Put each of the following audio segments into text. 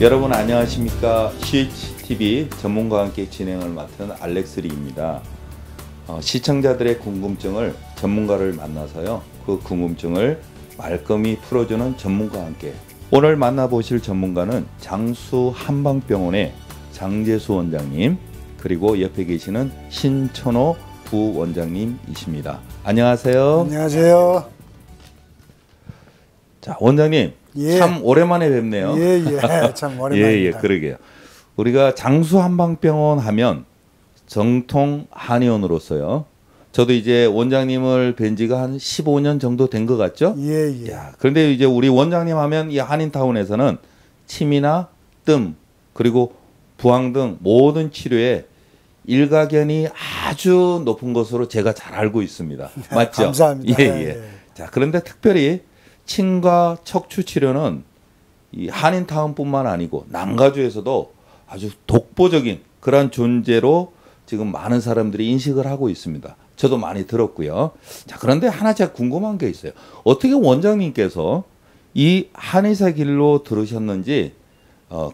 여러분 안녕하십니까. CHTV 전문가와 함께 진행을 맡은 알렉스 리입니다. 시청자들의 궁금증을 전문가를 만나서요, 그 궁금증을 말끔히 풀어주는 전문가와 함께, 오늘 만나보실 전문가는 장수 한방병원의 장재수 원장님, 그리고 옆에 계시는 신천호 부원장님이십니다. 안녕하세요. 안녕하세요. 자, 원장님, 예. 참 오랜만에 뵙네요. 참 오랜만입니다. 그러게요. 우리가 장수 한방병원 하면 정통 한의원으로서요, 저도 이제 원장님을 뵌 지가 한 15년 정도 된 것 같죠? 야, 그런데 이제 우리 원장님 하면 이 한인타운에서는 침이나 뜸, 그리고 부항 등 모든 치료에 일가견이 아주 높은 것으로 제가 잘 알고 있습니다. 맞죠? 감사합니다. 자, 그런데 특별히 침과 척추 치료는 이 한인타운뿐만 아니고 남가주에서도 아주 독보적인 그런 존재로 지금 많은 사람들이 인식을 하고 있습니다. 저도 많이 들었고요. 자, 그런데 하나 제가 궁금한 게 있어요. 어떻게 원장님께서 이 한의사 길로 들으셨는지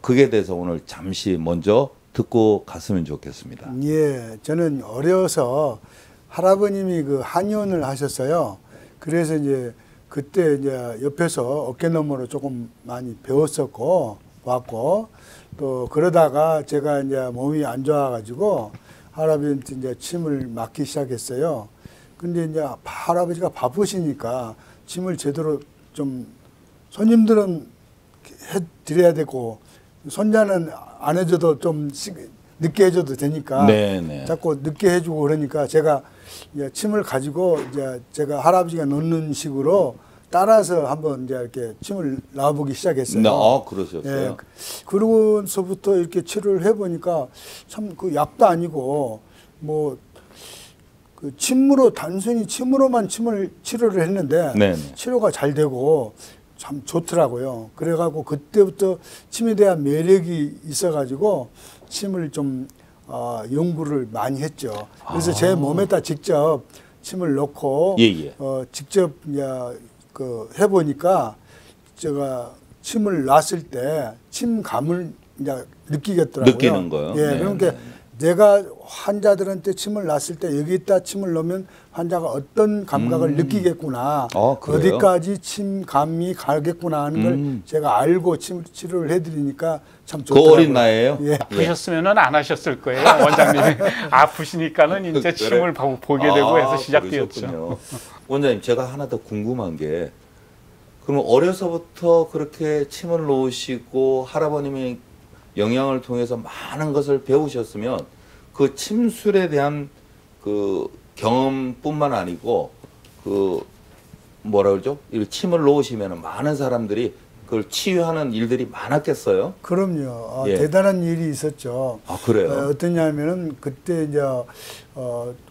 그에 대해서 오늘 잠시 먼저 듣고 갔으면 좋겠습니다. 예, 저는 어려서 할아버님이 그 한의원을 하셨어요. 그래서 이제 그때 이제 옆에서 어깨너머로 조금 많이 배웠었고 왔고, 또 그러다가 제가 이제 몸이 안 좋아가지고 할아버지한테 이제 침을 맞기 시작했어요. 근데 이제 할아버지가 바쁘시니까 침을 제대로 좀 손님들은 해드려야 되고 손자는 안 해줘도 좀 늦게 해줘도 되니까 자꾸 늦게 해주고 그러니까 제가 이제 침을 가지고 이제 제가 할아버지가 넣는 식으로 따라서 한번 이제 이렇게 침을 놔보기 시작했어요. 그러셨어요. 예. 그러고서부터 이렇게 치료를 해보니까 참 그 약도 아니고 뭐 그 침으로 단순히 침으로만 치료를 했는데 치료가 잘 되고 참 좋더라고요. 그래가지고 그때부터 침에 대한 매력이 있어가지고 침을 좀 연구를 많이 했죠. 그래서 제 몸에다 직접 침을 넣고 직접 이제 그 해보니까 제가 침을 놨을 때 침감을 이제 느끼겠더라고요. 느끼는 거요. 그러니까 내가 환자들한테 침을 놨을 때 여기다 침을 넣으면 환자가 어떤 감각을 느끼겠구나, 어디까지 침감이 가겠구나 하는 걸 제가 알고 치료를 해드리니까 참 좋더라고요. 그 어린 나이에요? 아프셨으면은 안 하셨을 거예요, 원장님이. 아프시니까는 이제 침을 보게 되고 해서 시작되었죠. 그러셨군요. 원장님, 제가 하나 더 궁금한 게, 그럼 어려서부터 그렇게 침을 놓으시고 할아버님이 영양을 통해서 많은 것을 배우셨으면 그 침술에 대한 그 경험뿐만 아니고 그 뭐라 그러죠? 이 침을 놓으시면 많은 사람들이 그걸 치유하는 일들이 많았겠어요? 그럼요. 대단한 일이 있었죠. 그래요? 어떠냐면은 그때 이제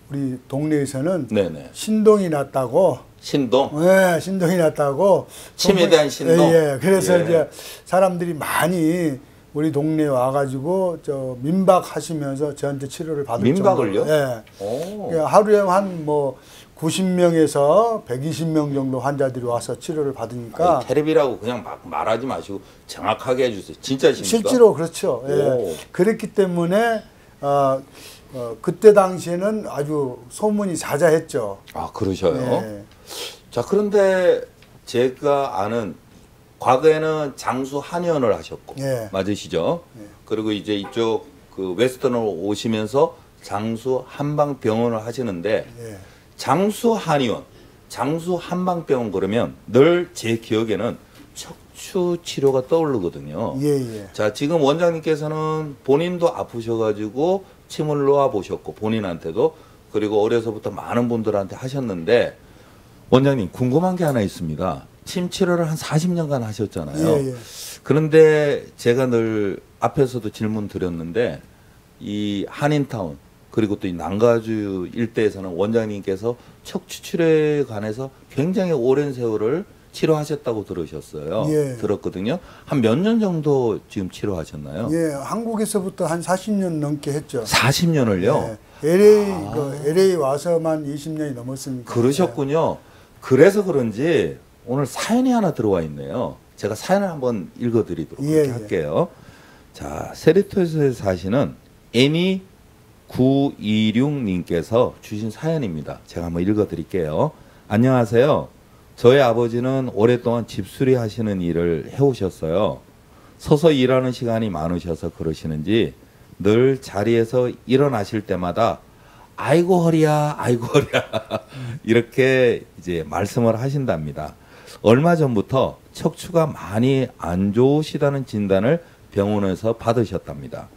우리 동네에서는 신동이 났다고. 신동? 네, 신동이 났다고. 침에 대한 신동? 그래서 이제 사람들이 많이 우리 동네에 와가지고 민박하시면서 저한테 치료를 받을 민박을요? 정도로. 하루에 한 뭐 90명에서 120명 정도 환자들이 와서 치료를 받으니까. 텔레비라고 그냥 막 말하지 마시고 정확하게 해주세요. 진짜십니까? 실제로 그렇죠. 그랬기 때문에 그때 당시에는 아주 소문이 자자했죠. 그러셔요? 자, 그런데 제가 아는, 과거에는 장수 한의원을 하셨고, 맞으시죠? 그리고 이제 이쪽 그 웨스턴으로 오시면서 장수 한방병원을 하시는데, 장수 한의원, 장수 한방병원 그러면 늘 제 기억에는 척추 치료가 떠오르거든요. 자, 지금 원장님께서는 본인도 아프셔가지고 침을 놓아 보셨고, 본인한테도, 그리고 어려서부터 많은 분들한테 하셨는데, 원장님 궁금한 게 하나 있습니다. 침 치료를 한 40년간 하셨잖아요. 그런데 제가 늘 앞에서도 질문 드렸는데, 이 한인타운 그리고 또 이 남가주 일대에서는 원장님께서 척추 치료에 관해서 굉장히 오랜 세월을 치료하셨다고 들었거든요. 한 몇 년 정도 지금 치료하셨나요? 한국에서부터 한 40년 넘게 했죠. 40년을요? LA 와서만 20년이 넘었으니까. 그러셨군요. 그래서 그런지 오늘 사연이 하나 들어와 있네요. 제가 사연을 한번 읽어드리도록 할게요. 자, 세리토스에 사시는 애니926님께서 주신 사연입니다. 제가 한번 읽어드릴게요. 안녕하세요. 저희 아버지는 오랫동안 집수리 하시는 일을 해오셨어요. 서서 일하는 시간이 많으셔서 그러시는지 늘 자리에서 일어나실 때마다 아이고 허리야, 아이고 허리야 이렇게 이제 말씀을 하신답니다. 얼마 전부터 척추가 많이 안 좋으시다는 진단을 병원에서 받으셨답니다.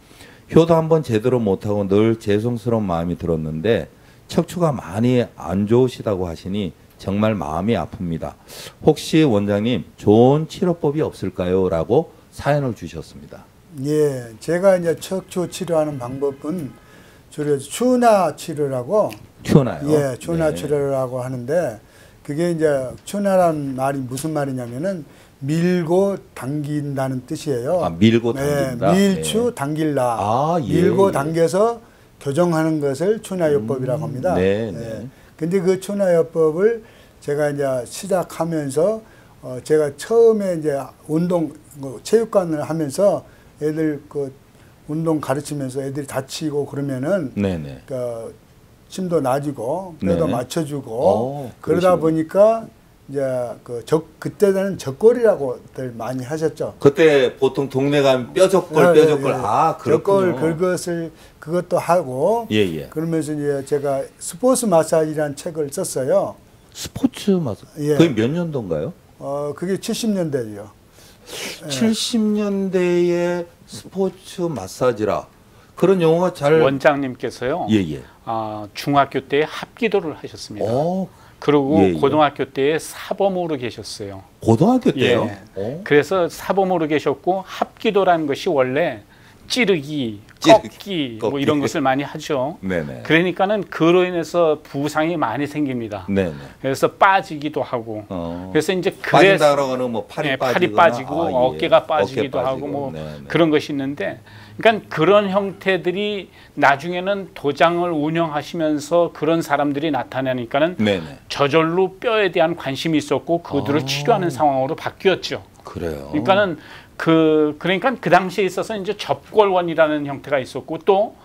효도 한번 제대로 못하고 늘 죄송스러운 마음이 들었는데 척추가 많이 안 좋으시다고 하시니 정말 마음이 아픕니다. 혹시 원장님 좋은 치료법이 없을까요? 라고 사연을 주셨습니다. 예, 제가 이제 척추 치료하는 방법은 주로 추나 치료라고. 추나요? 예, 추나 네. 치료라고 하는데 그게 이제 추나란 말이 무슨 말이냐면은 밀고 당긴다는 뜻이에요. 아, 밀고 당긴다. 네, 밀추 당길라. 아, 예. 밀고 당겨서 교정하는 것을 추나요법이라고 합니다. 네, 예. 네. 근데 그 추나요법을 제가 이제 시작하면서 제가 처음에 이제 운동 체육관을 하면서 애들 그 운동 가르치면서 애들이 다치고 그러면은 네네. 그 힘도 낮이고 뼈도 네. 맞춰주고 그러다 보니까 이제 그때는 젖골이라고들 많이 하셨죠. 그때 보통 동네 가면 뼈적골, 뼈적골. 아, 그렇군요. 젖골 그것도 하고 예, 예. 그러면서 이제 제가 스포츠 마사지라는 책을 썼어요. 스포츠 마사. 예. 그게 몇 년도인가요? 그게 70년대요. 70년대의 스포츠 마사지라. 그런 용어가 잘 원장님께서요. 예, 예. 중학교 때 합기도를 하셨습니다. 그리고 예, 예. 고등학교 때에 사범으로 계셨어요. 고등학교 때요? 예. 그래서 사범으로 계셨고 합기도라는 것이 원래 찌르기, 꺾기 뭐 이런 것을 많이 하죠. 네네. 그러니까는 그로 인해서 부상이 많이 생깁니다. 네네. 그래서 빠지기도 하고. 그래서 이제 빠진다 그러고는 뭐 팔이 팔이 빠지고 예. 어깨가 빠지기도 어깨 하고 뭐 네네. 그런 것이 있는데, 그러니까 그런 형태들이 나중에는 도장을 운영하시면서 그런 사람들이 나타나니까는 네네. 저절로 뼈에 대한 관심이 있었고 그들을 치료하는 상황으로 바뀌었죠. 그래요. 그러니까는 그러니까 그 당시에 있어서 이제 접골원이라는 형태가 있었고 또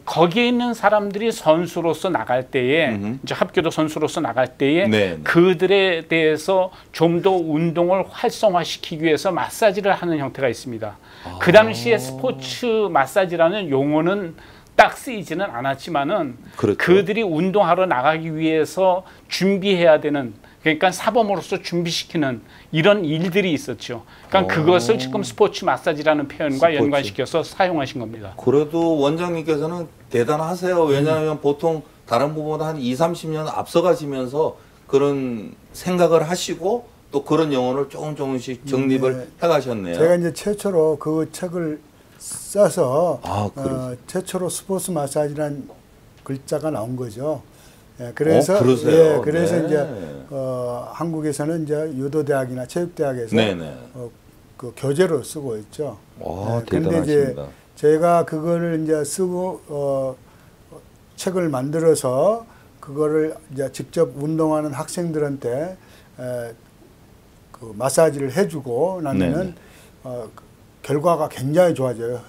거기에 있는 사람들이 선수로서 나갈 때에 이제 합교도 선수로서 나갈 때에 네네. 그들에 대해서 좀 더 운동을 활성화시키기 위해서 마사지를 하는 형태가 있습니다. 그 당시에 스포츠 마사지라는 용어는 딱 쓰이지는 않았지만은 그렇죠. 그들이 운동하러 나가기 위해서 준비해야 되는, 그러니까 사범으로서 준비시키는 이런 일들이 있었죠. 그러니까 그것을 지금 스포츠 마사지라는 표현과 연관시켜서 사용하신 겁니다. 그래도 원장님께서는 대단하세요. 왜냐하면 보통 다른 부분보다 한 20-30년 앞서가시면서 그런 생각을 하시고 또 그런 용어를 조금씩 정립을 해가셨네요. 제가 이제 최초로 그 책을 써서 최초로 스포츠 마사지라는 글자가 나온 거죠. 예, 그래서 그러세요? 그래서 네. 이제 한국에서는 이제 유도대학이나 체육대학에서 그 교재로 쓰고 있죠. 대단하십니다. 이제 제가 그거를 이제 쓰고 책을 만들어서 그거를 이제 직접 운동하는 학생들한테 그 마사지를 해주고 나면은 결과가 굉장히 좋아져요.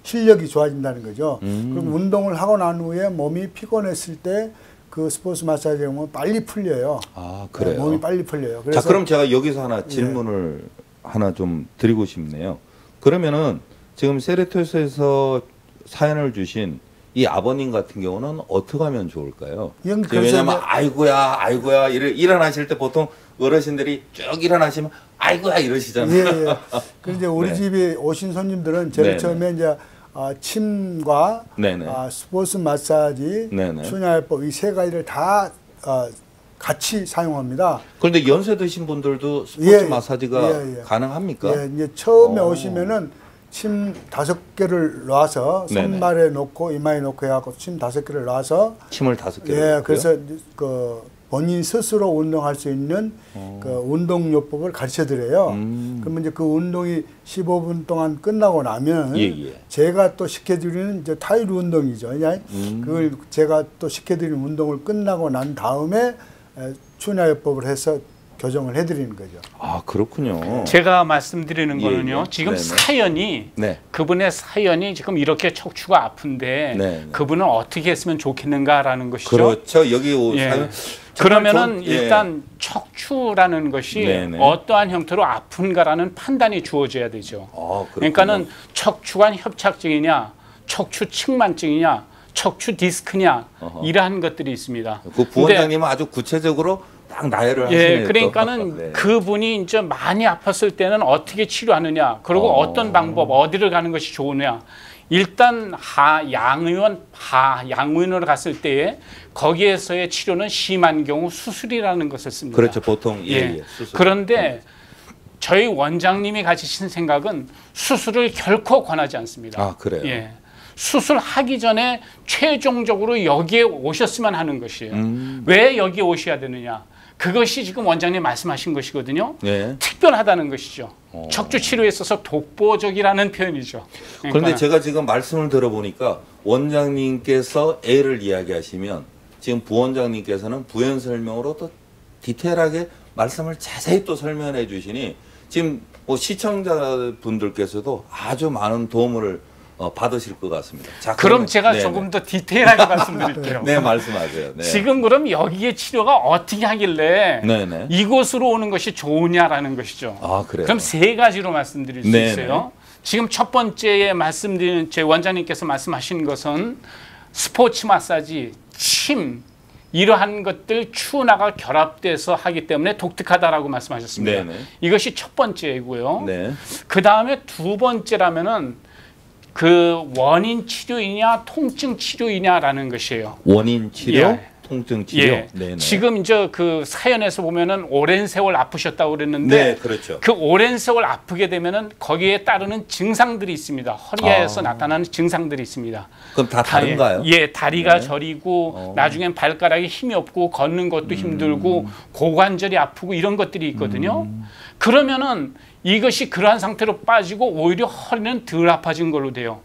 실력이 좋아진다는 거죠. 그럼 운동을 하고 난 후에 몸이 피곤했을 때 그 스포츠 마사지 하면 빨리 풀려요. 아, 그래요? 몸이 빨리 풀려요. 그래서 자, 그럼 제가 여기서 하나 질문을 하나 좀 드리고 싶네요. 그러면은 지금 세레토스에서 사연을 주신 이 아버님 같은 경우는 어떻게 하면 좋을까요? 왜냐면 아이고야 일어나실 때 보통 어르신들이 쭉 일어나시면 아이고야 이러시잖아요. 그런데 우리 집에 오신 손님들은 제일 처음에 이제 침과 스포츠 마사지, 추나요법 이 세 가지를 다 같이 사용합니다. 그런데 연세 드신 분들도 스포츠 마사지가 가능합니까? 이제 처음에 오시면은 침 5개를 놔서 손발에 놓고 이마에 놓고 해갖고 침 5개를 놔서 침을 5개를 그래서 그 본인 스스로 운동할 수 있는 그 운동요법을 가르쳐 드려요. 그러면 이제 그 운동이 15분 동안 끝나고 나면 제가 또 시켜드리는 이제 타일 운동이죠. 그걸 제가 또 시켜드리는 운동을 끝나고 난 다음에 추나요법을 해서 교정을 해드리는 거죠. 아, 그렇군요. 제가 말씀드리는 예, 거는요. 예. 지금 네네. 사연이 네. 그분의 사연이 지금 이렇게 척추가 아픈데 네네. 그분은 어떻게 했으면 좋겠는가라는 것이죠. 그렇죠. 여기 예. 사연 그러면은 좀, 예. 일단 척추라는 것이 네네. 어떠한 형태로 아픈가라는 판단이 주어져야 되죠. 아, 그렇군요. 그러니까는 척추관 협착증이냐, 척추 측만증이냐, 척추 디스크냐 어허. 이러한 것들이 있습니다. 그 부원장님은 아주 구체적으로 딱 나열을 하시네요. 예, 그러니까는 네. 그분이 이제 많이 아팠을 때는 어떻게 치료하느냐, 그리고 어떤 방법, 어디를 가는 것이 좋으냐. 일단 양의원으로 갔을 때에 거기에서의 치료는 심한 경우 수술이라는 것을 씁니다. 그렇죠. 보통 예. 수술. 그런데 저희 원장님이 가지신 생각은 수술을 결코 권하지 않습니다. 아, 그래요. 예. 수술하기 전에 최종적으로 여기에 오셨으면 하는 것이에요. 왜 여기에 오셔야 되느냐? 그것이 지금 원장님 말씀하신 것이거든요. 네. 특별하다는 것이죠. 척추 치료에 있어서 독보적이라는 표현이죠. 그런데 제가 지금 말씀을 들어보니까 원장님께서 A를 이야기하시면 지금 부원장님께서는 부연 설명으로 또 디테일하게 말씀을 자세히 또 설명해 주시니 지금 뭐 시청자분들께서도 아주 많은 도움을 받으실 것 같습니다. 자, 그럼 제가 네네. 조금 더 디테일하게 말씀드릴게요. 네, 말씀하세요. 네. 지금 그럼 여기에 치료가 어떻게 하길래 네네. 이곳으로 오는 것이 좋으냐라는 것이죠. 아, 그래요. 그럼 세 가지로 말씀드릴 수 네네. 있어요. 지금 첫 번째에 말씀드린 제 원장님께서 말씀하신 것은 스포츠 마사지, 침 이러한 것들 추나가 결합돼서 하기 때문에 독특하다라고 말씀하셨습니다. 네네. 이것이 첫 번째이고요. 네. 그 다음에 두 번째라면은 그 원인 치료이냐 통증 치료이냐라는 것이에요. 원인 치료, 예. 통증 치료. 예. 네네. 지금 이제 그 사연에서 보면은 오랜 세월 아프셨다고 그랬는데 네, 그렇죠. 그 오랜 세월 아프게 되면은 거기에 따르는 증상들이 있습니다. 허리에서 나타나는 증상들이 있습니다. 그럼 다 다른가요? 예, 다리가 네. 저리고 나중엔 발가락에 힘이 없고 걷는 것도 힘들고 고관절이 아프고 이런 것들이 있거든요. 그러면은 이것이 그러한 상태로 빠지고 오히려 허리는 덜 아파진 걸로 돼요.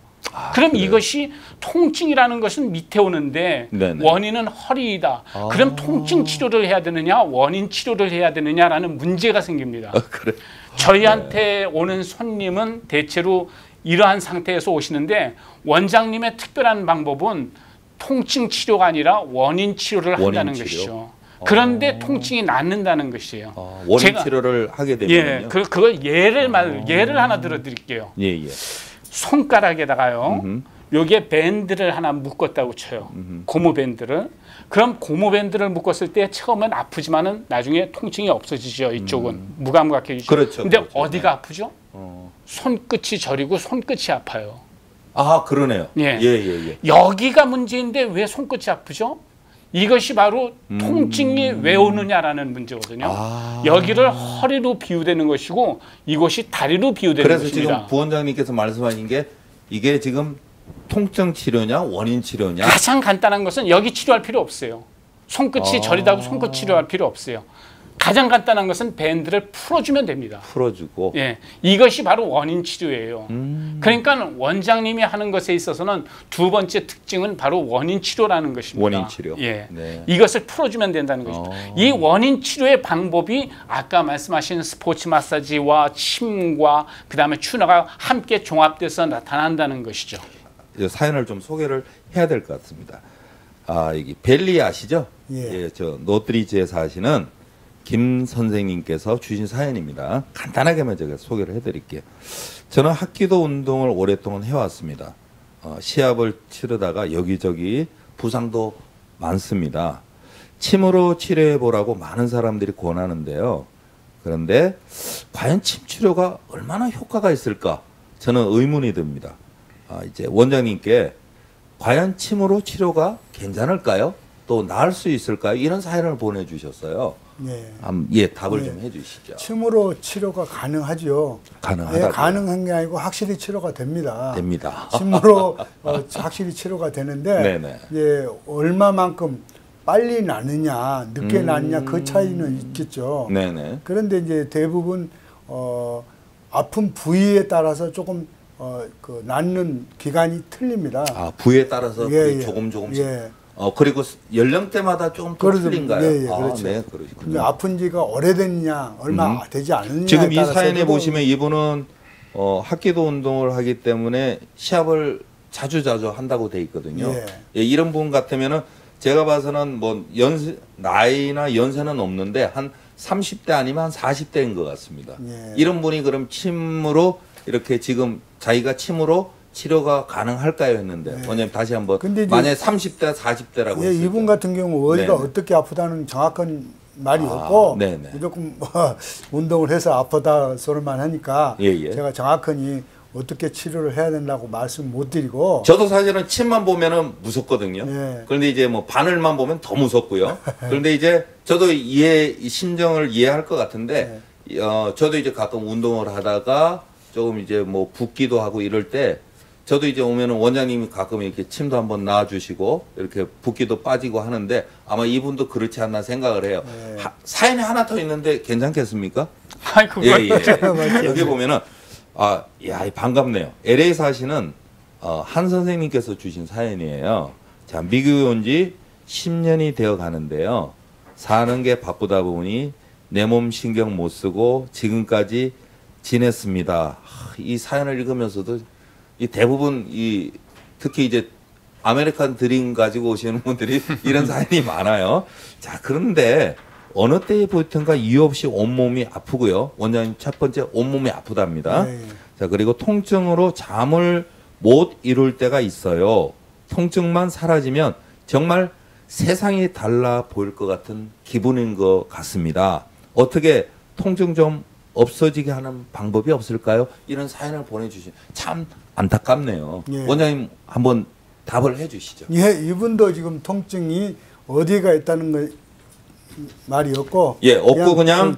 그럼 그래요? 이것이 통증이라는 것은 밑에 오는데 네네. 원인은 허리이다. 그럼 통증 치료를 해야 되느냐 원인 치료를 해야 되느냐라는 문제가 생깁니다. 그래. 저희한테 오는 손님은 대체로 이러한 상태에서 오시는데 원장님의 특별한 방법은 통증 치료가 아니라 원인 치료를 한다는 치료? 것이죠. 그런데 통증이 낫는다는 것이에요. 원인 치료를 하게 되면요. 예, 그걸 예를 하나 들어드릴게요. 예, 예. 손가락에다가요. 여기에 밴드를 하나 묶었다고 쳐요. 고무 밴드를. 그럼 고무 밴드를 묶었을 때 처음엔 아프지만은 나중에 통증이 없어지죠. 이쪽은 무감각해지죠. 그렇죠. 근데 그렇죠. 어디가 아프죠? 손끝이 저리고 손끝이 아파요. 아, 그러네요. 예. 예, 예, 예. 여기가 문제인데 왜 손끝이 아프죠? 이것이 바로 통증이 왜 오느냐라는 문제거든요. 여기를 허리로 비유되는 것이고 이것이 다리로 비유되는 그래서 것입니다. 지금 부원장님께서 말씀하신 게 이게 지금 통증 치료냐 원인 치료냐? 가장 간단한 것은 여기 치료할 필요 없어요. 손끝이 저리다고 손끝 치료할 필요 없어요. 가장 간단한 것은 밴드를 풀어주면 됩니다. 풀어주고. 예, 이것이 바로 원인 치료예요. 그러니까 원장님이 하는 것에 있어서는 두 번째 특징은 바로 원인 치료라는 것입니다. 원인 치료. 예, 네. 이것을 풀어주면 된다는 것이죠. 이 원인 치료의 방법이 아까 말씀하신 스포츠 마사지와 침과 그 다음에 추나가 함께 종합돼서 나타난다는 것이죠. 사연을 좀 소개를 해야 될 것 같습니다. 아, 여기 벨리 아시죠? 예. 예, 저 노트리지에 사시는 김 선생님께서 주신 사연입니다. 간단하게만 제가 소개를 해드릴게요. 저는 합기도 운동을 오랫동안 해왔습니다. 시합을 치르다가 여기저기 부상도 많습니다. 침으로 치료해보라고 많은 사람들이 권하는데요. 그런데 과연 침 치료가 얼마나 효과가 있을까? 저는 의문이 듭니다. 이제 원장님께 과연 침으로 치료가 괜찮을까요? 또 나을 수 있을까요? 이런 사연을 보내주셨어요. 네. 예, 답을 좀 해주시죠. 침으로 치료가 가능하죠. 가능하다. 네, 가능한 게 아니고 확실히 치료가 됩니다. 됩니다. 침으로 확실히 치료가 되는데 네네. 이제 얼마만큼 빨리 나느냐, 늦게 나느냐 그 차이는 있겠죠. 네네. 그런데 이제 대부분 아픈 부위에 따라서 조금 그 낫는 기간이 틀립니다. 아, 부위에 따라서 예, 예. 조금 조금씩. 예. 그리고 연령대마다 조금 더 틀린가요? 네, 그렇죠. 네, 그러시군요. 아픈 지가 오래됐냐, 얼마 되지 않느냐. 지금 이 사연에 보시면 이분은 합기도 운동을 하기 때문에 시합을 자주 한다고 돼 있거든요. 예, 이런 분 같으면은 제가 봐서는 뭐 나이나 연세는 없는데 한 30대 아니면 한 40대인 것 같습니다. 이런 분이 그럼 침으로 이렇게 지금 자기가 침으로 치료가 가능할까요 했는데 원장님 다시 한번 만약에 30대 40대라고 했을 이분 같은 경우 어디가 어떻게 아프다는 정확한 말이 없고 무조건 뭐 운동을 해서 아프다 소리만 하니까 제가 정확하니 어떻게 치료를 해야 된다고 말씀 못 드리고. 저도 사실은 침만 보면은 무섭거든요. 그런데 이제 뭐 바늘만 보면 더 무섭고요. 그런데 이제 저도 심정을 이해할 것 같은데 저도 이제 가끔 운동을 하다가 조금 이제 뭐 붓기도 하고 이럴 때 저도 이제 오면은 원장님이 가끔 이렇게 침도 한번 놔주시고 이렇게 붓기도 빠지고 하는데 아마 이분도 그렇지 않나 생각을 해요. 사연이 하나 더 있는데 괜찮겠습니까? 아이고, 여기 보면은 반갑네요. LA 사시는 한 선생님께서 주신 사연이에요. 자, 미국에 온 지 10년이 되어 가는데요. 사는 게 바쁘다 보니 내 몸 신경 못 쓰고 지금까지 지냈습니다. 이 사연을 읽으면서도 이 대부분 특히 이제 아메리칸 드림 가지고 오시는 분들이 이런 사연이 많아요. 자, 그런데 어느 때에 보든가 이유 없이 온몸이 아프고요. 원장님 첫 번째 온몸이 아프답니다. 자, 그리고 통증으로 잠을 못 이룰 때가 있어요. 통증만 사라지면 정말 세상이 달라 보일 것 같은 기분인 것 같습니다. 어떻게 통증 좀 없어지게 하는 방법이 없을까요? 이런 사연을 보내주신 참 안타깝네요. 원장님 한번 답을 해주시죠. 이분도 지금 통증이 어디가 있다는 거 말이 없고 없고 그냥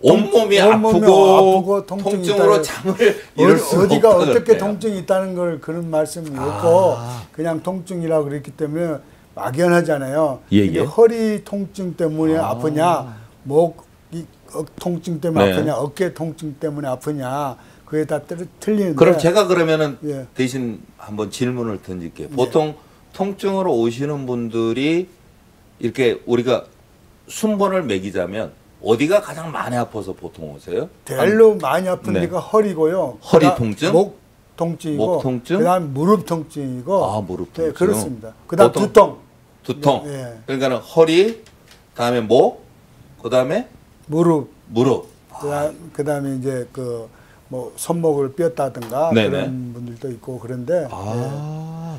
온몸이 아프고 통증으로 잠을 이룰 수가 어디가 없다 어떻게 그랬네요. 통증이 있다는 걸 그런 말씀이 없고 그냥 통증이라고 그랬기 때문에 막연하잖아요. 근데 허리 통증 때문에 아프냐, 목 통증 때문에 아프냐, 어깨 통증 때문에 아프냐, 그게 다 틀리는데. 그럼 제가 그러면은 대신 한번 질문을 던질게요. 보통 통증으로 오시는 분들이 이렇게 우리가 순번을 매기자면 어디가 가장 많이 아파서 보통 오세요? 제일로 많이 아픈 데가 허리고요. 허리 통증? 목 통증이고, 목 통증? 그다음 무릎 통증이고. 무릎 통증. 그렇습니다. 그다음 두통. 그러니까는 허리, 그다음에 목, 그다음에 무릎. 그다음에 이제 뭐 손목을 뼈다든가 그런 분들도 있고 그런데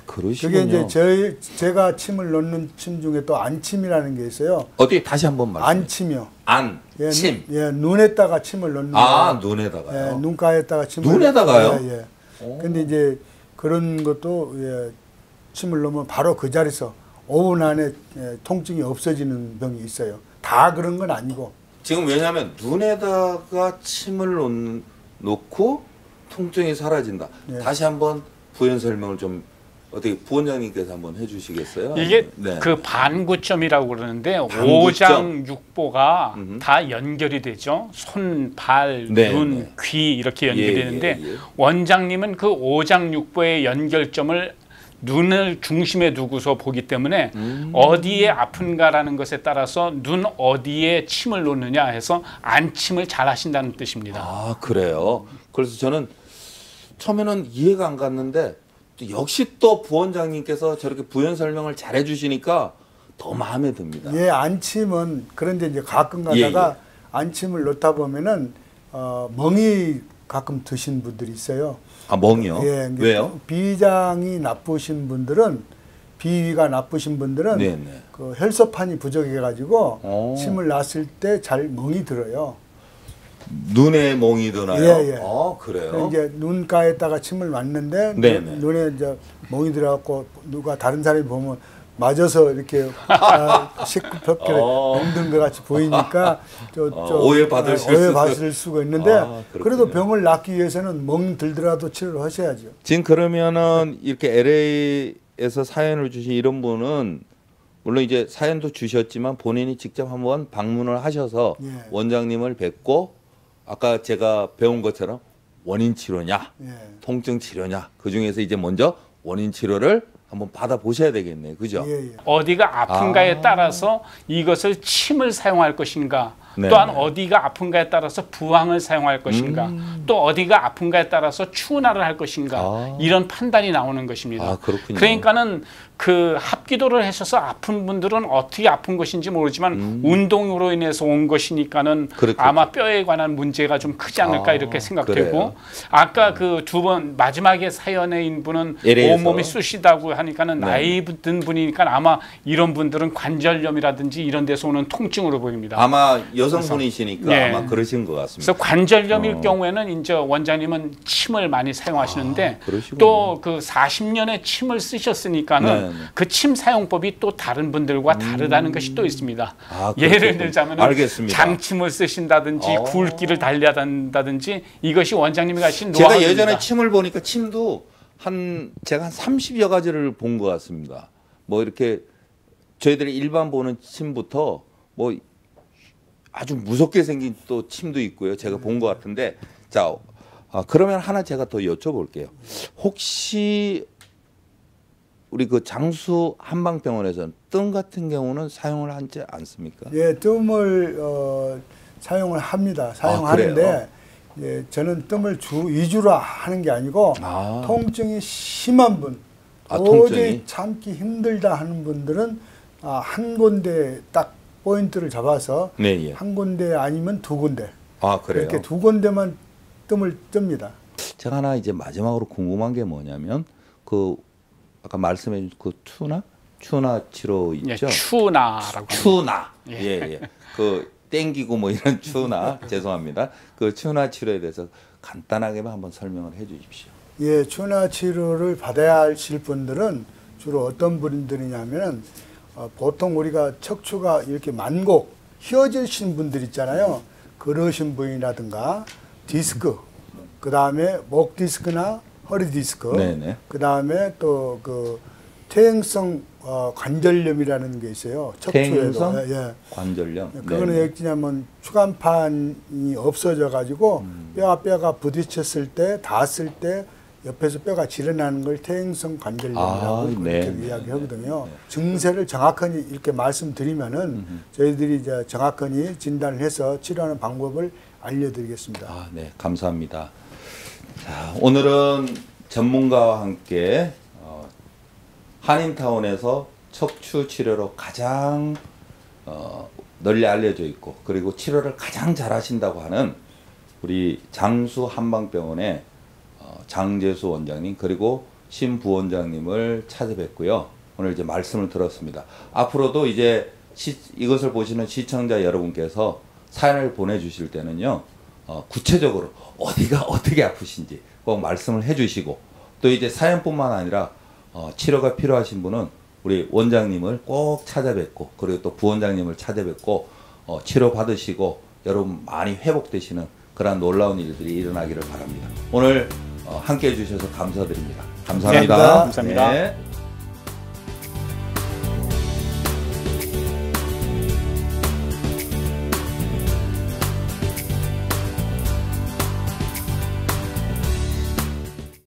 그러시군요. 그게 이제 제가 침을 넣는 침 중에 또 안침이라는 게 있어요. 어디 다시 한번 말씀해. 안침이요. 침. 눈에다가 침을 넣는 거예요. 눈에다가요. 눈가에다가 침을. 눈에다가요? 근데 이제 그런 것도 침을 넣으면 바로 그 자리에서 5분 안에 통증이 없어지는 병이 있어요. 다 그런 건 아니고. 지금 왜냐하면 눈에다가 침을 놓고 통증이 사라진다. 다시 한번 부연 설명을 좀 어떻게 부원장님께서 한번 해주시겠어요? 이게 그 반구점이라고 그러는데 오장 육보가 다 연결이 되죠. 손, 발, 눈, 귀 이렇게 연결이 되는데 원장님은 그 오장 육보의 연결점을 눈을 중심에 두고서 보기 때문에 어디에 아픈가라는 것에 따라서 눈 어디에 침을 놓느냐 해서 안침을 잘 하신다는 뜻입니다. 그래요? 그래서 저는 처음에는 이해가 안 갔는데 역시 또 부원장님께서 저렇게 부연 설명을 잘 해주시니까 더 마음에 듭니다. 안침은 그런데 이제 가끔 가다가 안침을 놓다 보면은 멍이 가끔 드신 분들이 있어요. 멍이요? 왜요? 비장이 나쁘신 분들은 비위가 나쁘신 분들은 그 혈소판이 부족해가지고 침을 놨을 때 잘 멍이 들어요. 눈에 멍이 드나요? 그래요? 이제 눈가에다가 침을 놨는데 눈에 이제 멍이 들어갖고 누가 다른 사람이 보면 맞아서 이렇게 시끄럽게 멍든 것 같이 보이니까 오해받을 수가 있는데 그래도 병을 낫기 위해서는 멍 들더라도 치료를 하셔야죠. 지금 그러면은 이렇게 LA에서 사연을 주신 이런 분은 물론 이제 사연도 주셨지만 본인이 직접 한번 방문을 하셔서 원장님을 뵙고 아까 제가 배운 것처럼 원인 치료냐, 통증 치료냐 그 중에서 이제 먼저 원인 치료를 한번 받아보셔야 되겠네요. 그죠? 예, 예. 어디가 아픈가에 따라서 이것을 침을 사용할 것인가, 네, 또한 네. 어디가 아픈가에 따라서 부항을 사용할 것인가, 또 어디가 아픈가에 따라서 추운화를 할 것인가, 이런 판단이 나오는 것입니다. 아, 그렇군요. 그러니까는 그 합기도를 하셔서 아픈 분들은 어떻게 아픈 것인지 모르지만 운동으로 인해서 온 것이니까는 그렇겠죠. 아마 뼈에 관한 문제가 좀 크지 않을까 이렇게 생각되고, 그래요? 아까 그 두 번 마지막에 사연인 분은 LA 에서. 온몸이 쑤시다고 하니까는 네. 나이 든 분이니까 아마 이런 분들은 관절염이라든지 이런 데서 오는 통증으로 보입니다. 아마 여성분이시니까 네. 아마 그러신 것 같습니다. 그래서 관절염일 경우에는 이제 원장님은 침을 많이 사용하시는데 그러시군요. 또 그 40년의 침을 쓰셨으니까는 네, 네. 그 침 사용법이 또 다른 분들과 다르다는 것이 또 있습니다. 아, 예를 그렇군요. 들자면 알겠습니다. 장침을 쓰신다든지 굵기를 달려야 한다든지 이것이 원장님이 가신 제가 노하우입니다. 예전에 침을 보니까 침도 제가 한 30여 가지를 본 것 같습니다. 뭐 이렇게 저희들이 일반 보는 침부터 뭐 아주 무섭게 생긴 또 침도 있고요. 제가 본 것 같은데, 자, 그러면 하나 제가 더 여쭤볼게요. 혹시 우리 그 장수 한방병원에서는 뜸 같은 경우는 사용을 하지 않습니까? 예, 뜸을 사용을 합니다. 사용하는데 그래요? 예, 저는 뜸을 위주로 하는 게 아니고 통증이 심한 분, 도저히 통증이? 참기 힘들다 하는 분들은 한 군데 딱 포인트를 잡아서 네, 예. 한 군데 아니면 두 군데 그래요? 이렇게 두 군데만 뜸을 뜹니다. 제가 하나 이제 마지막으로 궁금한 게 뭐냐면 그 아까 말씀해 주신 그 추나 치료 예, 있죠? 추나라고 추나. 예. 그 땡기고 뭐 이런 추나. 죄송합니다. 그 추나 치료에 대해서 간단하게만 한번 설명을 해 주십시오. 예, 추나 치료를 받아야 하실 분들은 주로 어떤 분들이냐면은 보통 우리가 척추가 이렇게 만곡 휘어지신 분들 있잖아요. 그러신 분이라든가 디스크, 그 다음에 목 디스크나 허리 디스크, 네네. 그 다음에 또 그 퇴행성 관절염이라는 게 있어요. 척추에도. 퇴행성 예. 관절염. 그거는 네네. 왜 그러냐면 추간판이 없어져 가지고 뼈가 부딪혔을 때 닿았을 때 옆에서 뼈가 지러나는 걸 퇴행성 관절염이라고 네. 그렇게 이야기하거든요. 증세를 정확하게 이렇게 말씀드리면은 저희들이 이제 정확하게 진단을 해서 치료하는 방법을 알려드리겠습니다. 네, 감사합니다. 자, 오늘은 전문가와 함께 한인타운에서 척추 치료로 가장 널리 알려져 있고 그리고 치료를 가장 잘하신다고 하는 우리 장수 한방병원의 장재수 원장님 그리고 신 부원장님을 찾아뵙고요. 오늘 이제 말씀을 들었습니다. 앞으로도 이제 이것을 보시는 시청자 여러분께서 사연을 보내주실 때는요. 구체적으로 어디가 어떻게 아프신지 꼭 말씀을 해주시고 또 이제 사연뿐만 아니라 치료가 필요하신 분은 우리 원장님을 꼭 찾아뵙고 그리고 또 부원장님을 찾아뵙고 치료 받으시고 여러분 많이 회복되시는 그런 놀라운 일들이 일어나기를 바랍니다. 오늘 함께 해주셔서 감사드립니다. 감사합니다. 네, 감사합니다. 네.